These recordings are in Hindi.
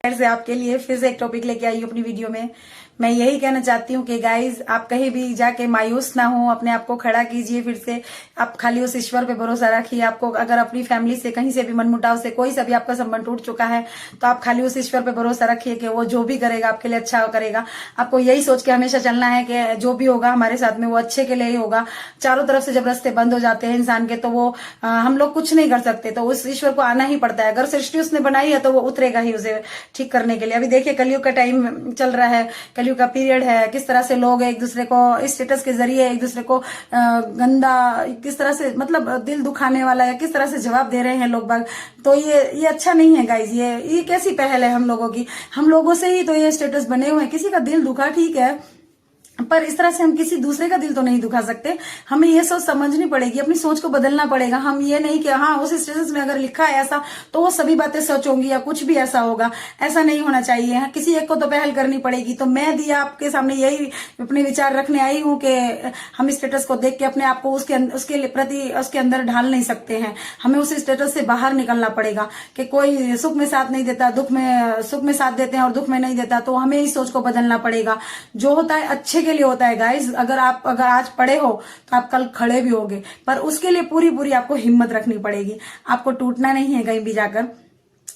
फिर से आपके लिए फिर से एक टॉपिक लेके आई हूँ अपनी वीडियो में। मैं यही कहना चाहती हूँ कि गाइज आप कहीं भी जाके मायूस ना हो, अपने आप को खड़ा कीजिए। फिर से आप खाली उस ईश्वर पे भरोसा रखिए। आपको अगर अपनी फैमिली से कहीं से भी मनमुटाव से कोई सा भी आपका संबंध टूट चुका है तो आप खाली उस ईश्वर पे भरोसा रखिए कि वो जो भी करेगा आपके लिए अच्छा करेगा। आपको यही सोच के हमेशा चलना है कि जो भी होगा हमारे साथ में वो अच्छे के लिए ही होगा। चारों तरफ से जब रास्ते बंद हो जाते हैं इंसान के तो वो हम लोग कुछ नहीं कर सकते, तो उस ईश्वर को आना ही पड़ता है। अगर सृष्टि उसने बनाई है तो वो उतरेगा ही उसे ठीक करने के लिए। अभी देखिए कलयुग का टाइम चल रहा है, कलयुग का पीरियड है। किस तरह से लोग एक दूसरे को स्टेटस के जरिए एक दूसरे को गंदा किस तरह से मतलब दिल दुखाने वाला या किस तरह से जवाब दे रहे हैं लोग बाग। तो ये अच्छा नहीं है गाइज। ये कैसी पहल है हम लोगों की? हम लोगों से ही तो ये स्टेटस बने हुए हैं। किसी का दिल दुखा ठीक है, पर इस तरह से हम किसी दूसरे का दिल तो नहीं दुखा सकते। हमें ये सोच समझनी पड़ेगी, अपनी सोच को बदलना पड़ेगा। हम ये नहीं कि हाँ उस स्टेटस में अगर लिखा है ऐसा तो वो सभी बातें सच होंगी या कुछ भी ऐसा होगा, ऐसा नहीं होना चाहिए। किसी एक को तो पहल करनी पड़ेगी। तो मैं दिया आपके सामने यही अपने विचार रखने आई हूँ कि हम स्टेटस को देख के अपने आप को उसके प्रति उसके अंदर ढाल नहीं सकते हैं। हमें उस स्टेटस से बाहर निकलना पड़ेगा कि कोई सुख में साथ नहीं देता, सुख में साथ देते हैं और दुख में नहीं देता। तो हमें इस सोच को बदलना पड़ेगा। जो होता है अच्छे के लिए होता है गाइज। अगर आज पढ़े हो तो आप कल खड़े भी होगे, पर उसके लिए पूरी आपको हिम्मत रखनी पड़ेगी। आपको टूटना नहीं है कहीं भी जाकर।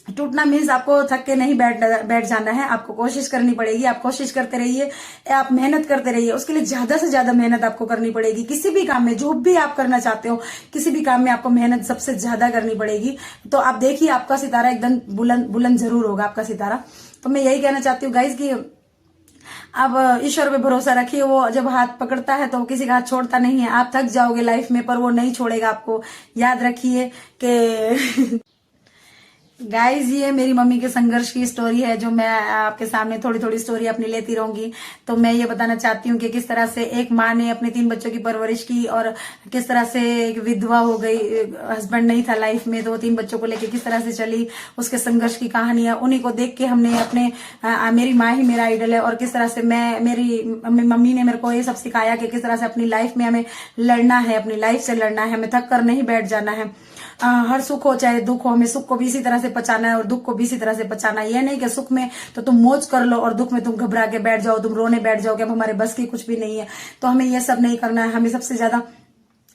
टूटना मीन्स आपको थक के नहीं बैठ जाना है। आपको कोशिश करनी पड़ेगी। आप कोशिश करते रहिए, आप मेहनत करते रहिए। उसके लिए ज्यादा से ज्यादा मेहनत आपको करनी पड़ेगी। किसी भी काम में जो भी आप करना चाहते हो, किसी भी काम में आपको मेहनत सबसे ज्यादा करनी पड़ेगी। तो आप देखिए आपका सितारा एकदम बुलंद जरूर होगा आपका सितारा। तो मैं यही कहना चाहती हूँ गाइज कि आप ईश्वर पे भरोसा रखिए। वो जब हाथ पकड़ता है तो वो किसी का हाथ छोड़ता नहीं है। आप थक जाओगे लाइफ में पर वो नहीं छोड़ेगा आपको। याद रखिए कि गाइज ये मेरी मम्मी के संघर्ष की स्टोरी है जो मैं आपके सामने थोड़ी स्टोरी अपनी लेती रहूंगी। तो मैं ये बताना चाहती हूँ कि किस तरह से एक माँ ने अपने 3 बच्चों की परवरिश की और किस तरह से एक विधवा हो गई, हस्बैंड नहीं था लाइफ में, तो 3 बच्चों को लेके किस तरह से चली, उसके संघर्ष की कहानी है। उन्हीं को देख के हमने अपने मेरी माँ ही मेरा आइडल है। और किस तरह से मेरी मम्मी ने मेरे को ये सब सिखाया कि किस तरह से अपनी लाइफ में हमें लड़ना है, अपनी लाइफ से लड़ना है, हमें थक कर नहीं बैठ जाना है। हर सुख हो चाहे दुख हो, हमें सुख को भी इसी तरह से पचाना है और दुख को भी इसी तरह से पचाना है। ये नहीं कि सुख में तो तुम मौज कर लो और दुख में तुम घबरा के बैठ जाओ, तुम रोने बैठ जाओ कि अब हमारे बस की कुछ भी नहीं है। तो हमें ये सब नहीं करना है। हमें सबसे ज्यादा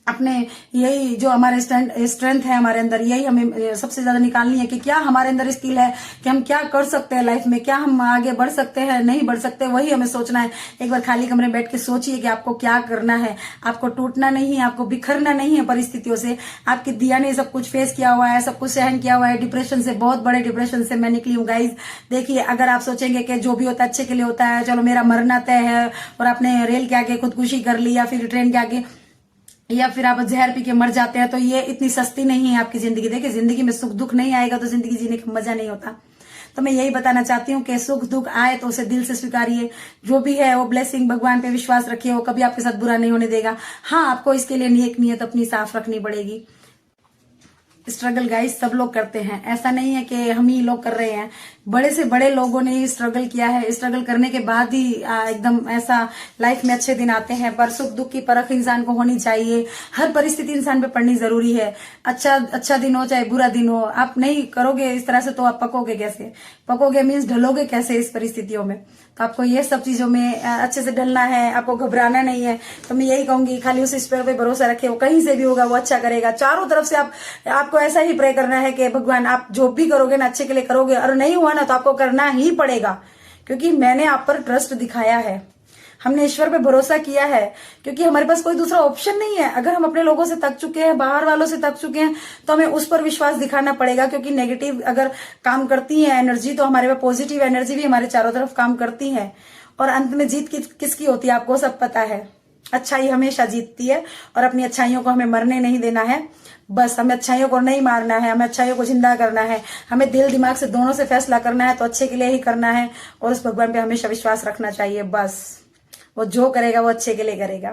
अपने यही जो हमारे स्ट्रेंथ है हमारे अंदर, यही हमें सबसे ज्यादा निकालनी है कि क्या हमारे अंदर स्किल है, कि हम क्या कर सकते हैं लाइफ में, क्या हम आगे बढ़ सकते हैं, नहीं बढ़ सकते, वही हमें सोचना है। एक बार खाली कमरे में बैठ के सोचिए कि आपको क्या करना है। आपको टूटना नहीं है, आपको बिखरना नहीं है परिस्थितियों से। आपकी दिया ने सब कुछ फेस किया हुआ है, सब कुछ सहन किया हुआ है। डिप्रेशन से, बहुत बड़े डिप्रेशन से मैं निकली हूँ गाइज। देखिए अगर आप सोचेंगे कि जो भी होता है अच्छे के लिए होता है, चलो मेरा मरना तय है, और आपने रेल के आगे खुदकुशी कर ली या फिर ट्रेन के आगे या फिर आप जहर पी के मर जाते हैं, तो ये इतनी सस्ती नहीं है आपकी जिंदगी। देखिए जिंदगी में सुख दुख नहीं आएगा तो जिंदगी जीने का मजा नहीं होता। तो मैं यही बताना चाहती हूँ कि सुख दुख आए तो उसे दिल से स्वीकारिए। जो भी है वो ब्लेसिंग, भगवान पे विश्वास रखिए, वो कभी आपके साथ बुरा नहीं होने देगा। हाँ आपको इसके लिए नेक नियत अपनी साफ रखनी पड़ेगी। स्ट्रगल गाइस सब लोग करते हैं, ऐसा नहीं है कि हम ही लोग कर रहे हैं। बड़े से बड़े लोगों ने स्ट्रगल किया है। स्ट्रगल करने के बाद ही एकदम ऐसा लाइफ में अच्छे दिन आते हैं। पर सुख दुख की परख इंसान को होनी चाहिए। हर परिस्थिति इंसान पे पड़नी जरूरी है। अच्छा दिन हो चाहे बुरा दिन हो, आप नहीं करोगे इस तरह से तो आप पकोगे कैसे? पकोगे मीन्स ढलोगे कैसे इस परिस्थितियों में? तो आपको ये सब चीजों में अच्छे से ढलना है, आपको घबराना नहीं है। तो मैं यही कहूंगी खाली उस ईश्वर पे भरोसा रखे, वो कहीं से भी होगा वो अच्छा करेगा। चारों तरफ से आपको ऐसा ही प्रे करना है कि भगवान आप जो भी करोगे ना अच्छे के लिए करोगे, और नहीं हुआ ना तो आपको करना ही पड़ेगा, क्योंकि मैंने आप पर ट्रस्ट दिखाया है। हमने ईश्वर पे भरोसा किया है क्योंकि हमारे पास कोई दूसरा ऑप्शन नहीं है। अगर हम अपने लोगों से थक चुके हैं, बाहर वालों से थक चुके हैं, तो हमें उस पर विश्वास दिखाना पड़ेगा। क्योंकि नेगेटिव अगर काम करती है एनर्जी, तो हमारे पास पॉजिटिव एनर्जी भी हमारे चारों तरफ काम करती है। और अंत में जीत किसकी होती है आपको सब पता है। अच्छाई हमेशा जीतती है और अपनी अच्छाइयों को हमें मरने नहीं देना है। बस हमें अच्छाइयों को नहीं मारना है, हमें अच्छाइयों को जिंदा करना है। हमें दिल दिमाग से दोनों से फैसला करना है, तो अच्छे के लिए ही करना है। और उस भगवान पे हमेशा विश्वास रखना चाहिए। बस वो जो करेगा वो अच्छे के लिए करेगा।